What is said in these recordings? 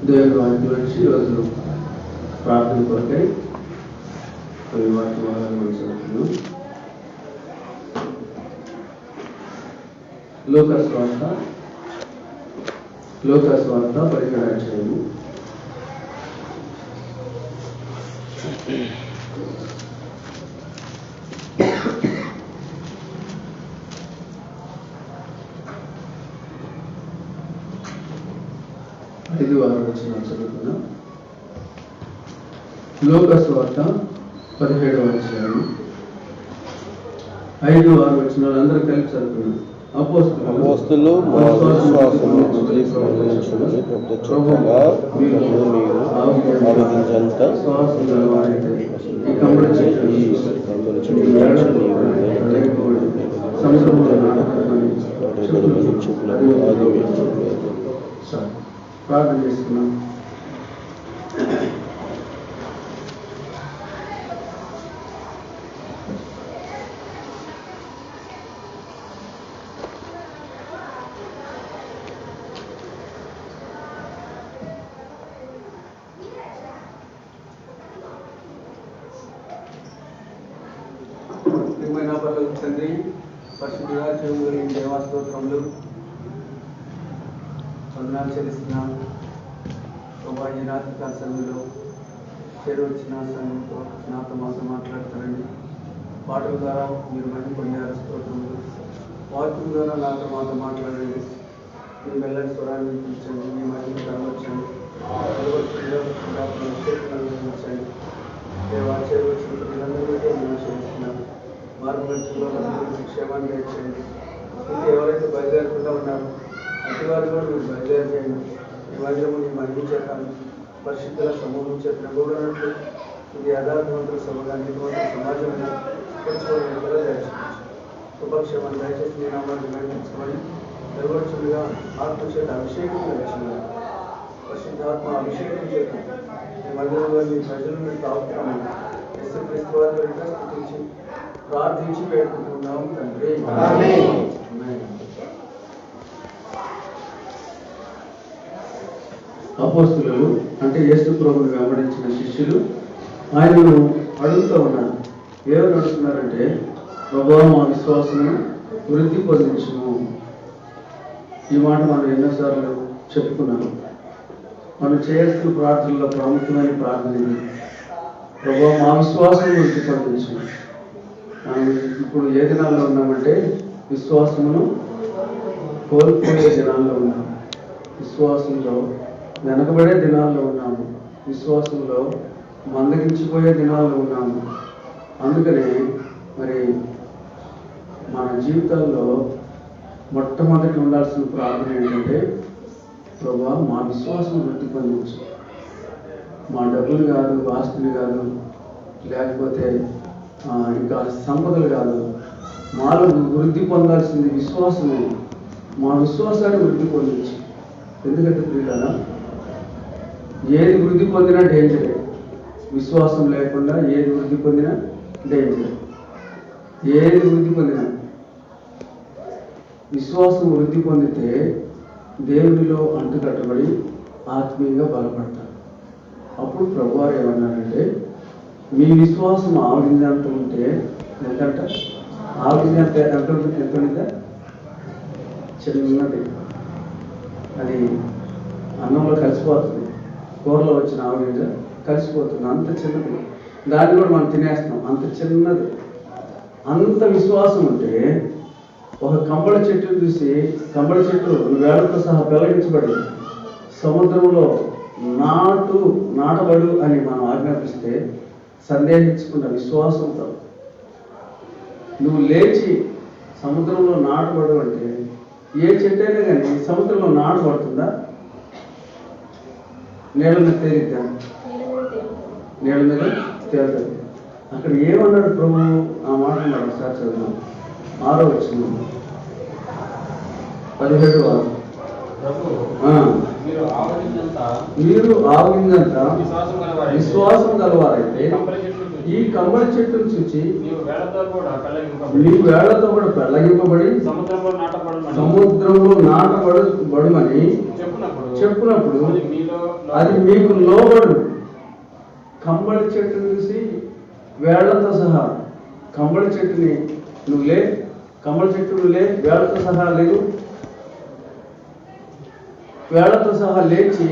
దేవుని వాక్యం వచ్చి ఈరోజు ప్రార్థన కొరకై కొన్ని వాక్యాలను చదువుతున్నాం. లోకస్వార్త 17వ అధ్యాయము. చదువుతున్నాం. లోకస్వార్త 17వ అధ్యాయము 5-6 వచనాలు అందరూ కలిసి చదువుతున్నాం. అపోస్తలులు ప్రార్థన చేస్తున్నాం. తండ్రి, పరిశుద్ధుడా, జీవముగల దేవాస్తోత్రములు వందనాలు చెల్లిస్తున్నాం. ప్రభా, ఈ రాత్రి కాల సమయంలో చేరవచ్చిన సమయంతో నాతో మాతో మాట్లాడతారండి. పాటల ద్వారా మీరు మహిమ పొందారు. స్తోత్రములు. వాక్యం ద్వారా నాతో మాతో మాట్లాడండి. మీ మెల్లని స్వరాన్ని వినిపించండి. మీ మహిమ కనవచ్చండి. వినిపించండి. చేరవచ్చిన ప్రజలందరికీ మేము చేస్తున్నాం. మార్గంలో క్షేమాన్ని తెచ్చండి. ఇంకా ఎవరైతే బయలుదేరకుండా ఉన్నారో అతి వారు కూడా మీరు బయలుదేరిచేయండి. ఈ మందిరము నీ మహిమ చేతాను పరిశుద్ధుల సమూహం చేత నింపబడినట్లు ఇది యథార్థవంతుల సభగా నీతివంతుల సమాజంగా దయచేసి ఉపక్షేమాన్ని దయచేసి మీ నామాన్ని నిర్ణయించుకోమని నెరవేర్చుగా ఆత్మచేత అభిషేకం దయచేయాలి. పరిశుద్ధాత్మ అభిషేకం చేత ఈ మందిరంలో మీ ప్రజలు మీరు తాగుతున్నామని యేసుక్రీస్తు వారి స్తుతించి ప్రార్థించి వేడుకుంటున్నాం తండ్రి. అపోస్తలులు అంటే యేసు ప్రభువుని వెంబడించిన శిష్యులు ఆయనను అడుగుతూ ఉన్నారు. ఏమని అడుగుతున్నారంటే, ప్రభువా, మా విశ్వాసము వృద్ధి పొందించుము. ఈ మాట మనం ఎన్నోసార్లు చెప్పుకున్నాము. మనం చేయాల్సిన ప్రార్థనలో ప్రాముఖ్యమైన ప్రార్థన ఇది. ప్రభువా, మా విశ్వాసం వృద్ధి పొందించుము. మనం ఇప్పుడు ఏ దినాల్లో ఉన్నామంటే విశ్వాసమును కోల్పోయే దినాల్లో ఉన్నాము. విశ్వాసంలో వెనకబడే దినాల్లో ఉన్నాము. విశ్వాసంలో మందగించిపోయే దినాల్లో ఉన్నాము. అందుకనే మరి మన జీవితాల్లో మొట్టమొదటి ఉండాల్సిన ప్రార్థన ఏంటంటే, ప్రభువా, మా విశ్వాసం వృద్ధి పొందించు. మా డబ్బులు కాదు, ఆస్తులు కాదు, లేకపోతే ఇంకా సంపదలు కాదు, మాలో వృద్ధి పొందాల్సింది విశ్వాసమే. మా విశ్వాసాన్ని వృద్ధి పొందించు. ఎందుకంటే ప్రియులారా, ఏది వృద్ధి పొందినా డేంజరే. విశ్వాసం లేకుండా ఏది వృద్ధి పొందినా డేంజరే. ఏది వృద్ధి పొందినా విశ్వాసం వృద్ధి పొందితే దేవునిలో అంటుకట్టబడి ఆత్మీయంగా బలపడతారు. అప్పుడు ప్రభువారు ఏమన్నారంటే, మీ విశ్వాసం ఆవిడిందంత ఉంటే ఎంతంట ఆవిడిందంత ఎంత ఉంటుందా? చిన్నది. అది అన్నంలో కలిసిపోతుంది. కూరలో వచ్చిన ఆవిడ కలిసిపోతుంది. అంత చిన్నది. దాన్ని కూడా మనం తినేస్తాం. అంత చిన్నది. అంత విశ్వాసం ఉంటే ఒక కంబళ చెట్టును చూసి, కంబళ చెట్టు వేళతో సహా పెళ్లగించబడి సముద్రంలో నాటబడు అని మనం ఆజ్ఞాపిస్తే సందేహించకుండా విశ్వాసంతో నువ్వు లేచి సముద్రంలో నాటబడు అంటే, ఏ చెట్టు అయినా కానీ సముద్రంలో నాటబడుతుందా? నీళ్ళ మీద తేలిద్దా? నీళ్ళ మీద తేలుతుంది. అక్కడ ఏమన్నాడు ప్రభు? ఆ మాట అన్నాడు. ఒకసారి చదువు. 6వ వచనం 17వ. మీరు ఆవగిందంతా విశ్వాసం గలవారైతే ఈ కంబళి చెట్టును చూచి నీవు వేళ్లతో కూడా పెళ్లగింపబడి సముద్రంలో నాటబడుమని చెప్పినప్పుడు అది మీకు లోబడు. కంబళి చెట్టును చూసి వేళ్లతో సహా కంబళి చెట్టుని నువ్వు లే, కంబళి చెట్టు నువ్వు లే, వేళ్లతో సహా లేదు, వేళ్లతో సహా లేచి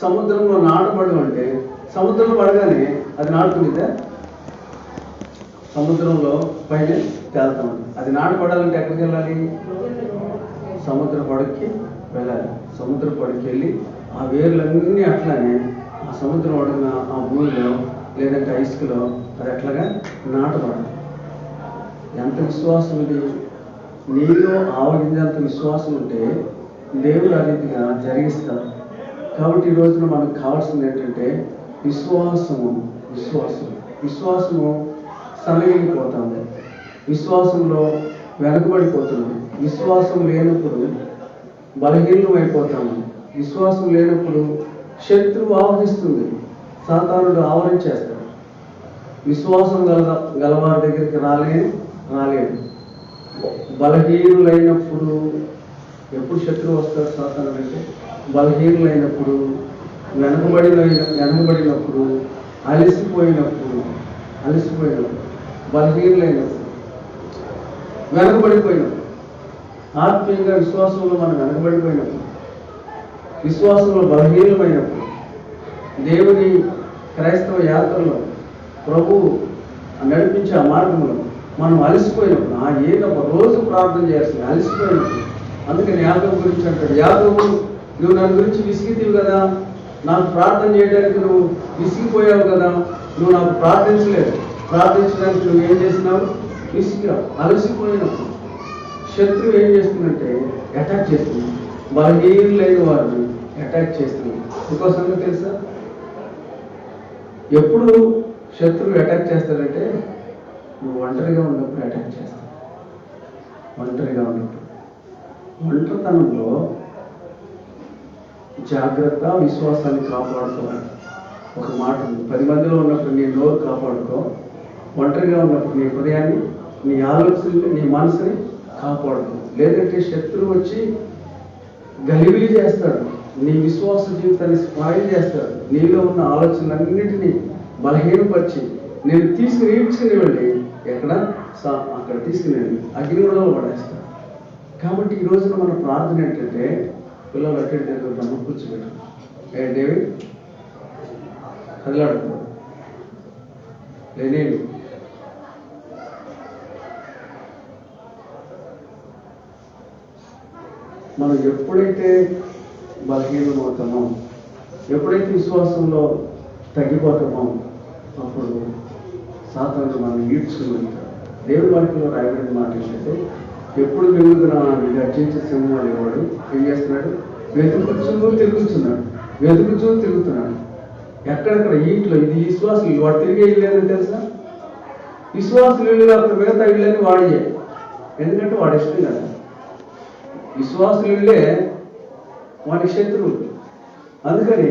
సముద్రంలో నాటబడు అంటే సముద్రంలో పడగానే అది నాటుకునేదే, సముద్రంలో పైన తేలుతాం. అది నాటపడాలంటే ఎక్కడికి వెళ్ళాలి? సముద్ర పడక్కి వెళ్ళాలి. సముద్ర పడక్కి వెళ్ళి ఆ వేర్లన్నీ అట్లానే ఆ సముద్రం అడుగున ఆ భూమిలో లేదంటే ఇసుకలో అది అట్లాగా నాటపడాలి. ఎంత విశ్వాసం ఇది! నీలో ఆవగించేంత విశ్వాసం ఉంటే దేవుడు ఆ రీతిగా జరిగిస్తారు. కాబట్టి ఈ రోజున మనకు కావాల్సింది ఏంటంటే విశ్వాసము. విశ్వాసము సన్నగిలిపోతుంది, విశ్వాసంలో వెనకబడిపోతుంది, విశ్వాసం లేనప్పుడు బలహీనం అయిపోతాము, విశ్వాసం లేనప్పుడు శత్రువు ఆవహిస్తుంది, సాతానుడు ఆవరించేస్తాడు. విశ్వాసం గలవారి దగ్గరికి రాలేడు. బలహీనులైనప్పుడు ఎప్పుడు శత్రువు వస్తాడు సాతానుడు అంటే? బలహీనులైనప్పుడు, వెనకబడినప్పుడు, అలసిపోయినప్పుడు, బలహీనులైనప్పుడు, వెనకబడిపోయినప్పుడు, ఆత్మీయంగా విశ్వాసంలో మనం వెనకబడిపోయినప్పుడు, విశ్వాసంలో బలహీనమైనప్పుడు, దేవుని క్రైస్తవ యాత్రలో ప్రభువు నడిపించే ఆ మార్గంలో మనం అలసిపోయినప్పుడు, ఏదో ఒక రోజు ప్రార్థన చేయాల్సింది అలసిపోయినప్పుడు. అందుకని యాకోబు గురించి అంటాడు, యాకోబు నువ్వు నన్ను గురించి విసిగితీవు కదా, నాకు ప్రార్థన చేయడానికి నువ్వు విసిగిపోయావు కదా, నువ్వు నాకు ప్రార్థించడానికి నువ్వు ఏం చేసినావు? విసిగా అలసిపోయినప్పుడు శత్రువు ఏం చేస్తుందంటే అటాక్ చేస్తుంది, బలహీనులైన వారిని అటాక్ చేస్తుంది. ఇంకో సంగతి తెలుసా? ఎప్పుడు శత్రువు అటాక్ చేస్తాడంటే నువ్వు ఒంటరిగా ఉన్నప్పుడు అటాక్ చేస్తావు. ఒంటరితనంలో జాగ్రత్త, విశ్వాసాన్ని కాపాడుకోవాలి. ఒక మాట ఉంది, 10 మందిలో ఉన్నప్పుడు నీ నోరు కాపాడుకో, ఒంటరిగా ఉన్నప్పుడు నీ హృదయాన్ని, నీ ఆలోచనని, నీ మనసుని కాపాడుకో. లేదంటే శత్రువు వచ్చి గలిబిలి చేస్తాడు, నీ విశ్వాస జీవితాన్ని స్పాయిల్ చేస్తాడు, నీలో ఉన్న ఆలోచనలన్నింటినీ బలహీనపరిచి నేను ఈడ్చుకుని వెళ్ళి అక్కడ తీసుకుని వెళ్ళి అగ్నిగుండంలో పడేస్తాడు. కాబట్టి ఈ రోజున మన ప్రార్థన ఏంటంటే పిల్లలు అటు దగ్గర కూర్చోబెట్టు, డేవిడ్ కదలాడుకో, లేనేడు మనం ఎప్పుడైతే బలహీనం అవుతామో, ఎప్పుడైతే విశ్వాసంలో తగ్గిపోతామో అప్పుడు సాతానుడు మనం ఈడ్చుకుని వెళ్తాడు. దేవుడి వాక్యంలో రాయబడిన మాట ఏంటంటే ఎప్పుడు వెలుగుతున్నా గర్జించే సింహం అనేవాడు ఏం చేస్తున్నాడు? వెతుకుచూ తిరుగుతున్నాడు. ఎక్కడెక్కడ ఇంట్లో ఇది విశ్వాసులు వాడు తిరిగే ఇల్లు లేదని తెలుసా? విశ్వాసులు ఇల్లు కాకుండా మిగతా ఇళ్ళని వాడియే, ఎందుకంటే వాడు ఇష్టం కదా. విశ్వాసులు ఇళ్ళే వాడి శత్రువులు. అందుకని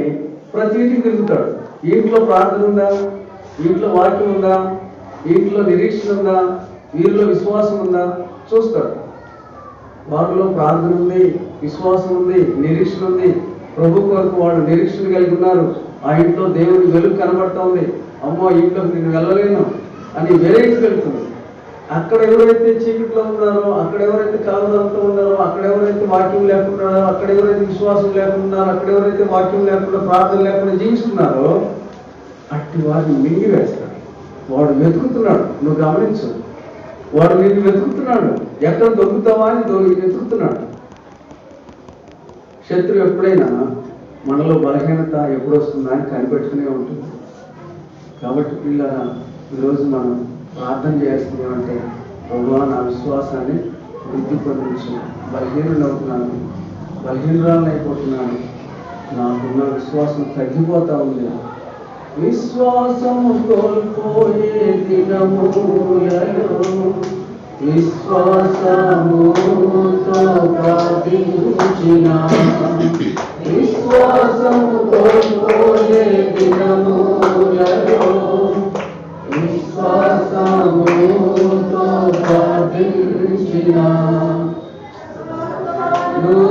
ప్రతి ఇంటికి తిరుగుతాడు. ఇంట్లో ప్రార్థన ఉందా, ఇంట్లో వాక్యం ఉందా, ఇంట్లో నిరీక్షణ ఉందా, వీరిలో విశ్వాసం ఉందా చూస్తాడు. వారిలో ప్రార్థన ఉంది, విశ్వాసం ఉంది, నిరీక్షణ ఉంది, ప్రభు కొరకు వాళ్ళు నిరీక్షణ కలిగి ఉన్నారు, ఆ ఇంట్లో దేవుని వెలుగు కనబడతా ఉంది, అమ్మో ఇంట్లోకి నేను వెళ్ళలేను అని వేరే ఇంటికి వెళ్తుంది. అక్కడ ఎవరైతే చీకట్లో ఉన్నారో, అక్కడ ఎవరైతే కలవరంతో ఉన్నారో, అక్కడ ఎవరైతే వాక్యం లేకున్నారో, అక్కడ ఎవరైతే విశ్వాసం లేకున్నారో, అక్కడ ఎవరైతే వాక్యం లేకుండా ప్రార్థన లేకుండా జీవిస్తున్నారో అట్టి వారిని మింగి వేస్తాడు. వాడు వెతుకుతున్నాడు, నువ్వు గమనించు, వాడు నిన్ను వెతుకుతున్నాడు, ఎక్కడ దొరుకుతావా అని వెతుకుతున్నాడు. శత్రువు ఎప్పుడైనా మనలో బలహీనత ఎప్పుడు వస్తుందా అని కనిపెట్టుకునే ఉంటుంది. కాబట్టి పిల్లల ఈరోజు మనం ప్రార్థన చేస్తుంది ఏమంటే, ప్రభువా నా విశ్వాసాన్ని వృద్ధి పొందించు, బలహీనురాలను అయిపోతున్నాను, నాకున్న విశ్వాసం తగ్గిపోతా ఉంది. విశ్వాసము కోల్పోయే దినములలో విశ్వాసముతో ప్రార్థించిన, విశ్వాసము కోల్పోయే దినములలో విశ్వాసముతో ప్రార్థించిన, నువ్వు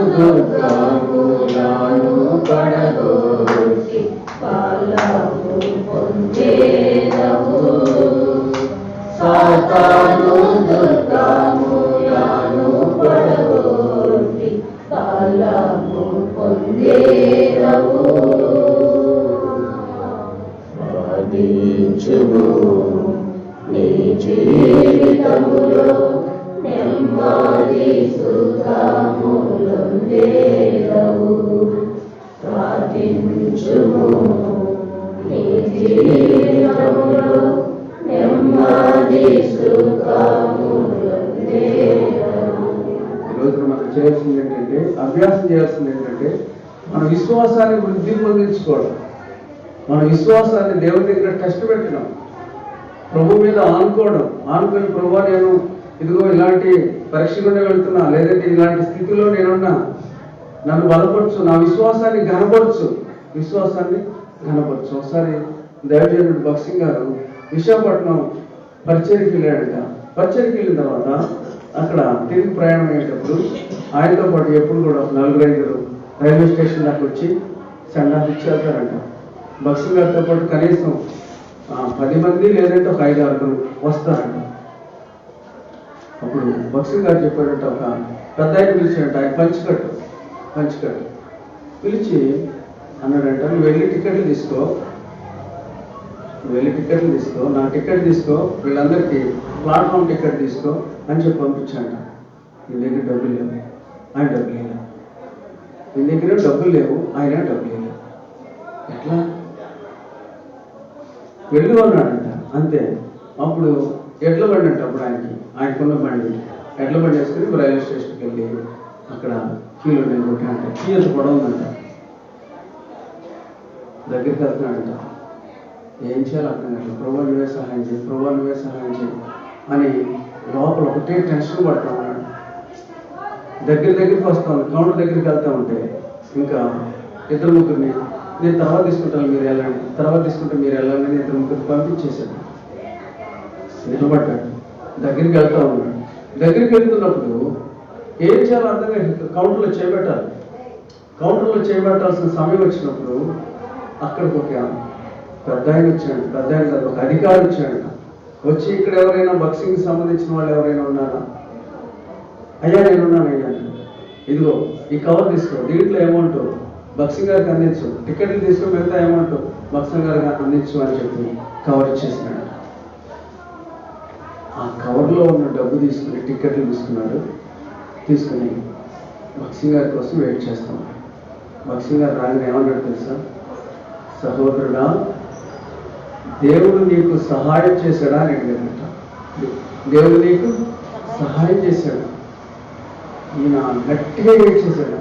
చేయాల్సింది ఏంటంటే, అభ్యాసం చేయాల్సింది ఏంటంటే, మన విశ్వాసాన్ని వృద్ధి పొందించుకోవడం, మన విశ్వాసాన్ని దేవుని దగ్గర టెస్ట్ పెట్టడం, ప్రభు మీద ఆనుకొని ప్రభు నేను ఇదిగో ఇలాంటి పరీక్ష గుండా వెళ్తున్నా, లేదంటే ఇలాంటి స్థితిలో నేనున్నా, నన్ను బలపరచు, నా విశ్వాసాన్ని ఘనపరచు. ఒకసారి దైవజనుడు భక్సింగ్ గారు విశాఖపట్నం పరిచర్కి వెళ్ళాడట. పరిచర్కి వెళ్ళిన తర్వాత అక్కడ తిరిగి ప్రయాణం అయ్యేటప్పుడు ఆయనతో పాటు ఎప్పుడు కూడా 4-5 రైల్వే స్టేషన్ దాకా వచ్చి సండాలు ఇచ్చి వెళ్తారంట. భక్సింగ్ గారితో పాటు కనీసం 10 మంది లేదంటే ఒక 5-6 వస్తారంట. అప్పుడు భక్సింగ్ గారు చెప్పాడంట, ఒక పెద్ద ఆయన పిలిచాడంట. ఆయన పంచికట్టు పిలిచి అన్నాడంట, నువ్వు వెళ్ళి టికెట్లు తీసుకో, నా టికెట్ తీసుకో, వీళ్ళందరికీ ప్లాట్ఫామ్ టికెట్ తీసుకో అని చెప్పి పంపించాడంట. నీ దగ్గర డబ్బులు లేవు, ఆయన డబ్బులు లేవు, నీ దగ్గర డబ్బులు లేవు, ఆయన డబ్బులు లేవు, ఎట్లా వెళ్ళు అన్నాడంట. అంతే. అప్పుడు ఎడ్ల బండి అంట, అప్పుడు ఆయనకున్న బండి, ఎడ్ల బండి వేసుకుని రైల్వే స్టేషన్కి వెళ్ళి అక్కడ క్యూలో నిలబెట్టాడంట. క్యూ ఎంత పొడవుందంట. దగ్గరికి వెళ్తున్నాడంట. ఏం చేయాలి అర్థం కాదు. ప్రభు నువ్వే సహాయం చేయి అని లోపల ఒకటే టెన్షన్ పడతా ఉన్నాడు. దగ్గరికి వస్తాను, కౌంటర్ దగ్గరికి వెళ్తా ఉంటే ఇంకా 2-3 నేను తర్వాత తీసుకుంటాను మీరు వెళ్ళండి అని 2-3 పంపించేశాడు. నిలబడ్డాడు. దగ్గరికి వెళ్తా ఉన్నాడు. దగ్గరికి వెళ్తున్నప్పుడు ఏం చేయాలో అర్థం కాదు. కౌంటర్లో చేయబెట్టాల్సిన సమయం వచ్చినప్పుడు అక్కడికి ఒక పెద్ద ఆయన వచ్చాడు. ఒక అధికారి వచ్చాడు. వచ్చి ఇక్కడ ఎవరైనా బక్సింగ్కి సంబంధించిన వాళ్ళు ఎవరైనా ఉన్నారా? అయ్యా నేనున్నానయ్యా, ఇదిగో ఈ కవర్ తీసుకో, దీంట్లో అమౌంట్ బక్సింగ్ గారికి అందించు, టికెట్లు తీసుకో, మిగతా అమౌంట్ బక్సింగ్ గారికి అందించు అని చెప్పి కవర్ ఇచ్చేసినాడు. ఆ కవర్లో ఉన్న డబ్బు తీసుకుని టికెట్లు తీసుకుని బక్సింగ్ గారి కోసం వెయిట్ చేస్తాం. బక్సింగ్ గారు రాగానే ఏమన్నాడు తెలుసా? సహోదరుడా, దేవుడు నీకు సహాయం చేశాడా అని అడిగాడంట. దేవుడు నీకు సహాయం చేశాడు. ఈయన గట్టిగా ఏడ్చేశాడు.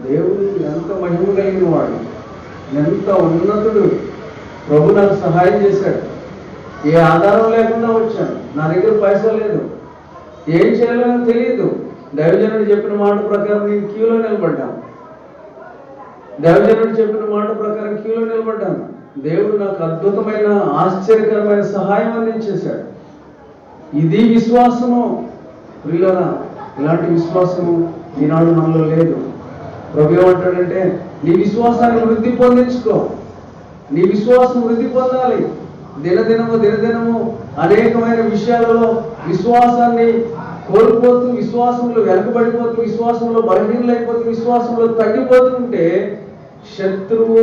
దేవుడు ఎంత మహిమ కలిగిన వాడు, ఎంత ఉన్నతుడు, ప్రభు నాకు సహాయం చేశాడు. ఏ ఆధారం లేకుండా వచ్చాను, నా దగ్గర పైసా లేదు, ఏం చేయాలో తెలియదు. దైవజనుడు చెప్పిన మాట ప్రకారం నేను క్యూలో నిలబడ్డాను. దేవుడు నాకు అద్భుతమైన ఆశ్చర్యకరమైన సహాయం అందించేశాడు. ఇది విశ్వాసము. ప్రియులారా, ఇలాంటి విశ్వాసము ఈనాడు మనలో లేదు. ప్రభు ఏమంటాడంటే, నీ విశ్వాసాన్ని వృద్ధి పొందించుకో, నీ విశ్వాసం వృద్ధి పొందాలి. దినదినము అనేకమైన విషయాలలో విశ్వాసాన్ని కోల్పోతూ, విశ్వాసంలో వెనకబడిపోతూ, విశ్వాసంలో బలహీనలైపోతూ, విశ్వాసంలో తగ్గిపోతుంటే శత్రువు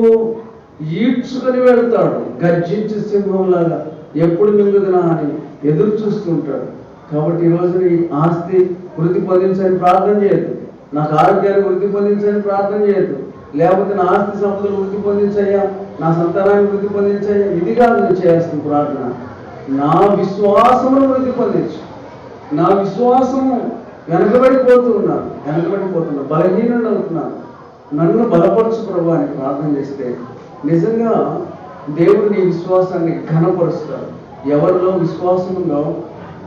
ఈడ్చుకొని వెళ్తాడు. గర్జించే సింహంలాగా ఎప్పుడు మింగుదనా అని ఎదురు చూస్తుంటాడు. కాబట్టి ఈరోజు నీ ఆస్తి వృద్ధి పొందించని ప్రార్థన చేయొద్దు, నాకు ఆరోగ్యాన్ని వృద్ధి పొందించని ప్రార్థన చేయొద్దు, లేకపోతే నా ఆస్తి సంపదలు వృద్ధి పొందించయ్యా, నా సంతానాన్ని వృద్ధి పొందించయ్యా, ఇది కాదు నువ్వు చేయాల్సిన ప్రార్థన. నా విశ్వాసమును వృద్ధి పొందించు. నా విశ్వాసము వెనకబడిపోతున్నా, బలహీనుడు అవుతున్నాను, నన్ను బలపరచు ప్రభు అని ప్రార్థన చేస్తే నిజంగా దేవుడు నీ విశ్వాసాన్ని ఘనపరుస్తాడు. ఎవరిలో విశ్వాసం ఉందో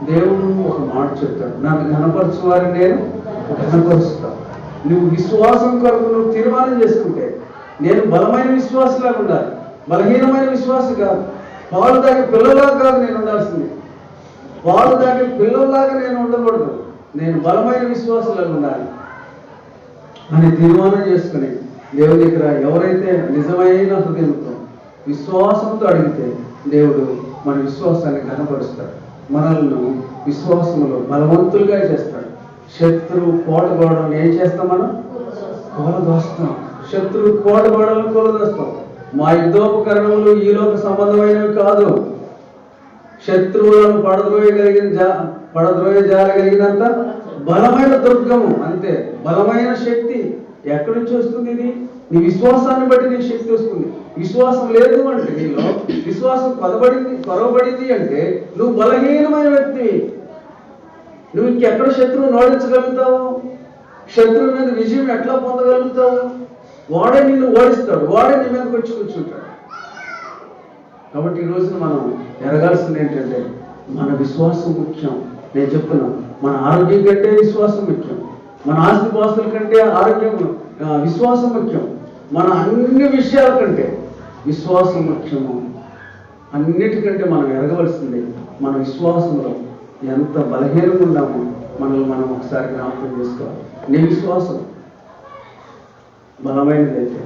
దేవుడు ఒక మాట చెప్తాడు, నన్ను ఘనపరచు వారిని నేను ఘనపరుస్తాను. నువ్వు విశ్వాసం కొరకు నువ్వు తీర్మానం చేసుకుంటే, నేను బలమైన విశ్వాసలాగా ఉండాలి, బలహీనమైన విశ్వాసం కాదు, పాలు తాగే పిల్లలాగా కాదు నేను ఉండాల్సింది, పాలు తాగే పిల్లల్లాగా నేను ఉండకూడదు, నేను బలమైన విశ్వాసలాగా ఉండాలి అని తీర్మానం చేసుకుని దేవుడి దగ్గర ఎవరైతే నిజమైన హృదయంతో విశ్వాసంతో అడిగితే దేవుడు మన విశ్వాసాన్ని ఘనపరుస్తాడు, మనల్ని విశ్వాసములో బలవంతులుగా చేస్తాడు. శత్రువు కోటగోడలను ఏం చేస్తాం? మనం కూలదోస్తాం. శత్రువు కోటగోడలను కూలదోస్తాం. మా యుద్ధోపకరణములు ఈ లోక సంబంధమైనవి కాదు, శత్రువులను పడద్రోయజాలగలిగినంత బలమైన దుర్గము, అంతే, బలమైన శక్తి. ఎక్కడి నుంచి వస్తుంది ఇది? నీ విశ్వాసాన్ని బట్టి నీ శక్తి వస్తుంది. విశ్వాసం లేదు అంటే, నీలో విశ్వాసం కొరవబడింది అంటే నువ్వు బలహీనమైన వ్యక్తి. నువ్వు ఇంకెక్కడ శత్రువుని ఓడించగలుగుతావు? శత్రువు మీద విజయం ఎట్లా పొందగలుగుతావు? వాడే నిన్ను ఓడిస్తాడు, వాడే నీ మీదకి వచ్చి కూర్చుంటాడు. కాబట్టి ఈ రోజున మనం ఎరగాల్సింది ఏంటంటే మన విశ్వాసం ముఖ్యం. నేను చెప్తున్నాను, మన ఆరోగ్యం కంటే విశ్వాసం ముఖ్యం, మన ఆస్తిపాస్తుల కంటే విశ్వాసం ముఖ్యం, మన అన్ని విషయాల కంటే విశ్వాసం ముఖ్యము. అన్నిటికంటే మనం ఎరగవలసింది మన విశ్వాసంలో ఎంత బలహీనంగా ఉన్నామో మనల్ని మనం ఒకసారి జ్ఞాపకం చేసుకోవాలి. నీ విశ్వాసం బలమైనదైతే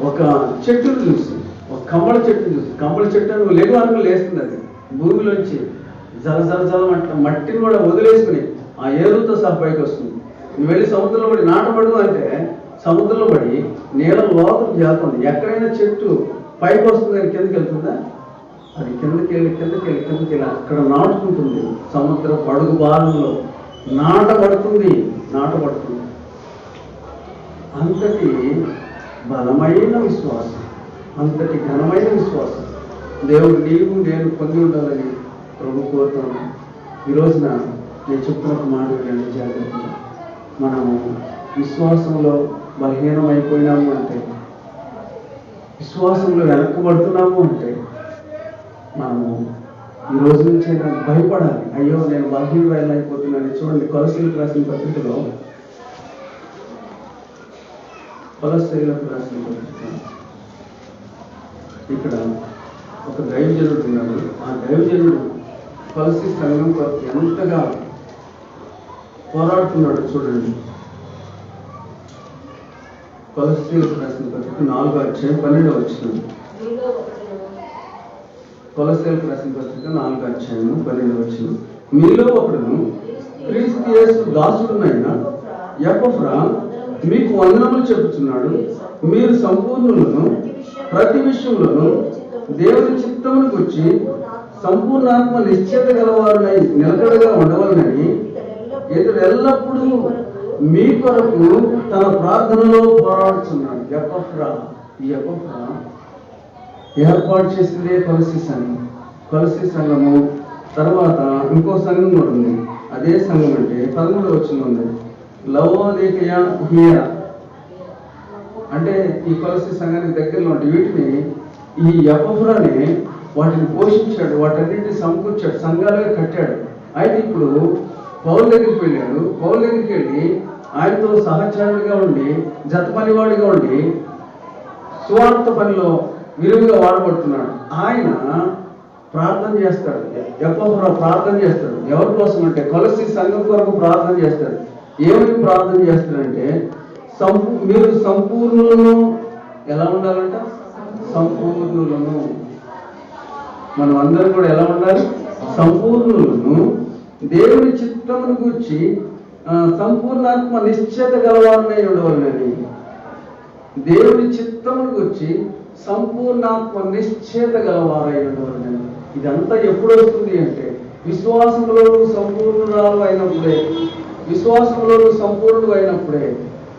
ఒక చెట్టును చూసి, ఒక కమ్మల చెట్టును చూసి, కమ్మల చెట్టు నువ్వు లేవానికి లేస్తుంది, అది భూమిలోంచి జల మట్టిని కూడా వదిలేసుకుని ఆ ఏరుతో సహా పైకి వస్తుంది. నువ్వు వెళ్ళి సముద్రంలో పడి నాటపడు అంటే సముద్రంలో పడి నీళ్ళ లోపలికి వెళ్తుంది. ఎక్కడైనా చెట్టు పైకి వస్తుంది కానీ కిందకి వెళ్తుందా? అది కిందకి వెళ్ళి అక్కడ నాటుకుంటుంది. సముద్ర పడుగు భాగంలో నాటబడుతుంది. అంతటి బలమైన విశ్వాసం, అంతటి ఘనమైన విశ్వాసం దేవుడు నీవు నేను పొంది ఉండాలని ప్రభు కోరుతాను. ఈ రోజున నేను చెప్తున్న మాట వినండి జాగ్రత్తగా. మనము విశ్వాసంలో బలహీనమైపోయినాము అంటే, విశ్వాసంలో వెనక్కబడుతున్నాము అంటే మనము ఈ రోజు నుంచి భయపడాలి. అయ్యో నేను బలహీనమైపోతున్నాను. చూడండి, కొలస్సీలకు రాసిన పత్రికలో ఇక్కడ ఒక దైవజనుడు ఉన్నాడు. ఆ దైవజనుడు కొలస్సీ సంఘం ఎంతగా పోరాడుతున్నాడు చూడండి. కొలస్సీలకు రాసిన పత్రిక 4:12. కొలస్సీలకు రాసిన పత్రిక 4:12. మీలో ఒకడును క్రీస్తు యేసు దాసుడునైన ఎపఫ్రా మీకు వందనములు చెప్పుచున్నాడు. మీరు సంపూర్ణులను ప్రతి విషయంలోనూ దేవుని చిత్తమునికి వచ్చి సంపూర్ణాత్మ నిశ్చయత గలవారునై నిలకడగా ఉండవాలని ఇతడు ఎల్లప్పుడూ మీ కొరకు తన ప్రార్థనలో పోరాడుతున్నాడు. ఈ ఎపఫ్రా ఏర్పాటు చేసిందే కొలస్సీ సంఘము. తర్వాత ఇంకో సంఘం కూడా ఉంది. అదే సంఘం అంటే 13వ వచనంలో ఉంది, లవోదికయ హియరా. అంటే ఈ కొలస్సీ సంఘానికి దగ్గరలో ఉంటే వీటిని ఈ ఎపఫ్రాని వాటిని పోషించాడు, వాటన్నింటినీ సమకూర్చాడు, సంఘాలుగా కట్టాడు. అయితే ఇప్పుడు పౌలు దగ్గరికి వెళ్ళాడు. పౌలు దగ్గరికి వెళ్ళి ఆయనతో సహచరుడిగా ఉండి, జత పనివాడిగా ఉండి సువార్త పనిలో విరివిగా వాడబడుతున్నాడు. ఆయన ప్రార్థన చేస్తాడు. ఎపఫ్రా ప్రార్థన చేస్తాడు. ఎవరి కోసం అంటే కొలస్సీ సంఘం కొరకు ప్రార్థన చేస్తాడు. ఏమని ప్రార్థన చేస్తాడంటే, మీరు సంపూర్ణులను ఎలా ఉండాలంట? సంపూర్ణులను. మనం అందరం కూడా ఎలా ఉండాలి? సంపూర్ణులను దేవుని చిత్తమును గూర్చి సంపూర్ణాత్మ నిశ్చయత గలవారునై ఉండవాలని. దేవుని చిత్తమును గూర్చి సంపూర్ణాత్మ నిశ్చయత గలవారై ఉండవాలని. ఇదంతా ఎప్పుడు వస్తుంది అంటే విశ్వాసంలో సంపూర్ణురాలు అయినప్పుడే, విశ్వాసంలో సంపూర్ణుడు అయినప్పుడే,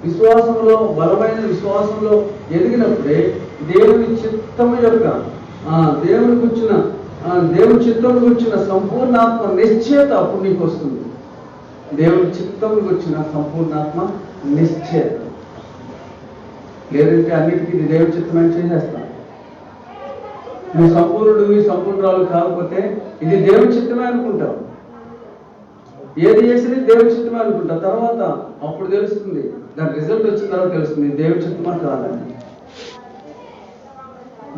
విశ్వాసంలో బలమైన విశ్వాసంలో ఎదిగినప్పుడే దేవుని చిత్తము యొక్క దేవుని చిత్తము గురించిన సంపూర్ణాత్మ నిశ్చయత అప్పుడు నీకు వస్తుంది. దేవుని చిత్తము గురించిన సంపూర్ణాత్మ నిశ్చయత. లేదంటే అన్నిటికీ ఇది దేవుని చిత్తమని చేసేస్తాను. నువ్వు సంపూర్ణుడివి సంపూర్ణురాలు కాకపోతే ఇది దేవుని చిత్తమే అనుకుంటావు. ఏది చేసినా దేవుని చిత్తమే అనుకుంటా. తర్వాత అప్పుడు తెలుస్తుంది, దాని రిజల్ట్ వచ్చిన తర్వాత తెలుస్తుంది దేవుని చిత్తమా కాదని.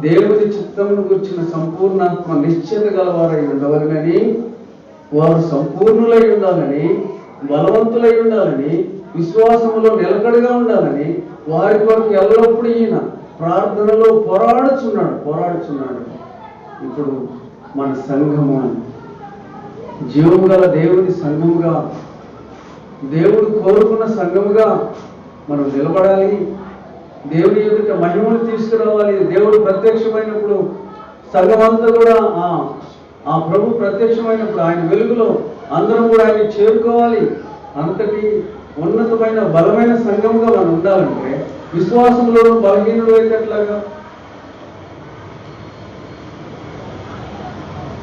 దేవుని చిత్తమును గురించిన సంపూర్ణాత్మ నిశ్చయత గలవారై ఉండవాలని, వారు సంపూర్ణులై ఉండాలని, బలవంతులై ఉండాలని, విశ్వాసములో నిలకడగా ఉండాలని వారి కొరకు ఎల్లప్పుడూ ఈయన ప్రార్థనలో పోరాడుచున్నాడు. ఇప్పుడు మన సంఘము జీవము గల దేవుని సంఘముగా, దేవుడు కోరుకున్న సంఘముగా మనం నిలబడాలి. దేవుని ఎదుట మహిమను తీసుకురావాలి. దేవుడు ప్రత్యక్షమైనప్పుడు సంఘమంతా కూడా ఆ ప్రభు ప్రత్యక్షమైనప్పుడు ఆయన వెలుగులో అందరం కూడా ఆయన చేరుకోవాలి. అంతటి ఉన్నతమైన బలమైన సంఘంగా మనం ఉండాలంటే విశ్వాసంలో బలహీనుడు అయినట్లాగా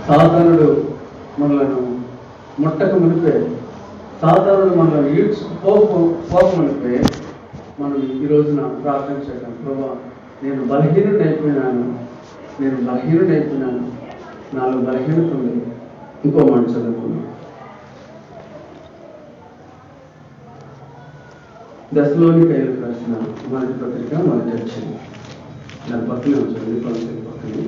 సాతానుడు మనలను ముట్టక మునిపే సాధారణ మనం పోకమునిపే మనం ఈ రోజున ప్రార్థన చేద్దాం. ప్రభా, నేను బలహీనుడైపోయినాను, నాలో బలహీనత ఉంది. ఇంకో మాట చదువుకున్నాను. దశలోనికైలకు రాసిన మొదటి పత్రిక మొదటి అధ్యాయం. దాని పక్కనే వచ్చింది, పక్కనే.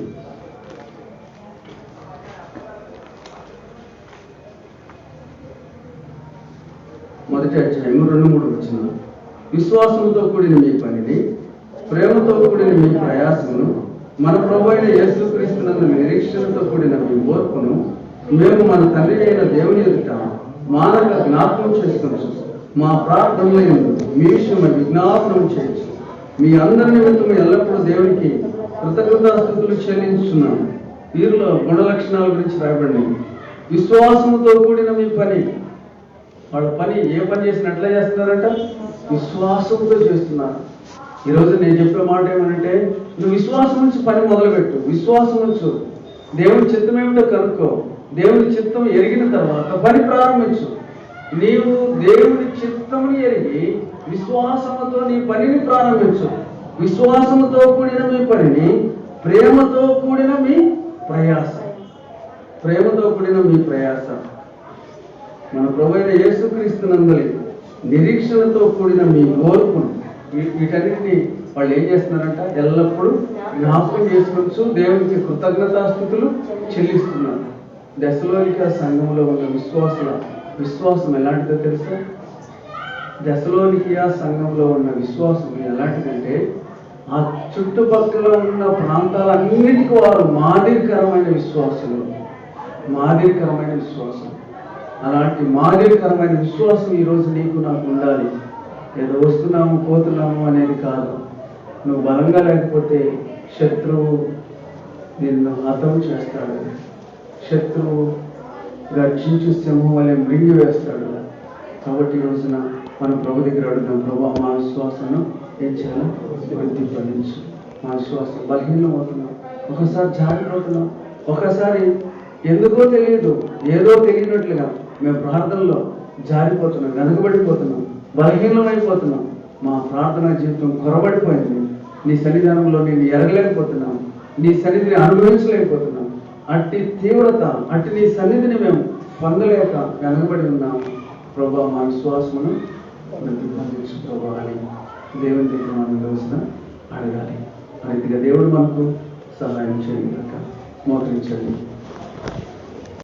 మొదటి అధ్యాయం 2-3 వచనాలు. విశ్వాసంతో కూడిన మీ పనిని, ప్రేమతో కూడిన మీ ప్రయాసమును, మన ప్రభువైన యేసుక్రీస్తునందు నిరీక్షణతో కూడిన మీ ఓర్పును మేము మన తండ్రి అయిన దేవుని ఎదుట మానక జ్ఞాపకం చేసుకొనచ్చు. మా ప్రార్థనలందు మీ విషయమై విజ్ఞాపనం చేయొచ్చు. మీ అందరి నిమిత్తం ఎల్లప్పుడూ దేవునికి కృతజ్ఞతాస్తుతులు చెల్లించున్నాను. వీరిలో గుణ లక్షణాల గురించి రాయబడినాయి. విశ్వాసముతో కూడిన మీ పని. వాళ్ళ పని ఏ పని చేసినా ఎట్లా చేస్తున్నారంట? విశ్వాసంతో చేస్తున్నారు. ఈరోజు నేను చెప్పే మాట ఏమనంటే, నువ్వు విశ్వాసం నుంచి పని మొదలుపెట్టు. విశ్వాసం ఉంచు. దేవుని చిత్తం ఏమిటో కనుక్కో. దేవుని చిత్తం ఎరిగిన తర్వాత పని ప్రారంభించు. నీవు దేవుని చిత్తముని ఎరిగి విశ్వాసముతో నీ పనిని ప్రారంభించు. విశ్వాసముతో కూడిన మీ పనిని, ప్రేమతో కూడిన మీ ప్రయాస. మన ప్రభువైన యేసుక్రీస్తునందలి నిరీక్షణతో కూడిన మీ ఓర్పును, వీటన్నిటిని వాళ్ళు ఏం చేస్తున్నారంట? ఎల్లప్పుడూ జ్ఞాపకం చేసుకోవచ్చు. దేవునికి కృతజ్ఞతాస్తుతులు చెల్లిస్తున్నారు. దశలోనిక సంఘంలో ఉన్న విశ్వాసం ఎలాంటిదో తెలుసా? దశలోనిక సంఘంలో ఉన్న విశ్వాసం ఎలాంటిదంటే, ఆ చుట్టుపక్కల ఉన్న ప్రాంతాలన్నిటికీ వారు మాదిరికరమైన విశ్వాసం. అలాంటి మాదిరికరమైన విశ్వాసం ఈరోజు నీకు నాకు ఉండాలి. ఏదో వస్తున్నాము పోతున్నాము అనేది కాదు. నువ్వు బలంగా లేకపోతే శత్రువు నిన్ను హతం చేస్తాడు. శత్రువు గర్జించు సింహం వలె మృంగి వేస్తాడు. కాబట్టి ఈ రోజున మనం ప్రభు దగ్గర అడుగుతాం, ప్రభు మా విశ్వాసాన్ని ఏం చేయాలి? వృద్ధిపడించు. మా విశ్వాసం బలహీనం అవుతున్నాం, ఒకసారి జారిపోతున్నాం, ఒకసారి ఎందుకో తెలియదు, ఏదో తెలియనట్లుగా మేము ప్రార్థనలో జారిపోతున్నాం, వెనకబడిపోతున్నాం, బలహీనమైపోతున్నాం. మా ప్రార్థనా జీవితం కొరబడిపోయింది. నీ సన్నిధానంలో నేను ఎరగలేకపోతున్నాం, నీ సన్నిధిని అనుభవించలేకపోతున్నాం. అట్టి తీవ్రత, అట్టి నీ సన్నిధిని మేము పొందలేక వెనకబడి ఉన్నాము. ప్రభా, మా విశ్వాసమును వృద్ధిపరచు ప్రభా అని దేవుని దగ్గర మనం రోజున అడగాలి. ఆ రీతిగా దేవుడు మనకు సహాయం చేయగలక మోకరించండి.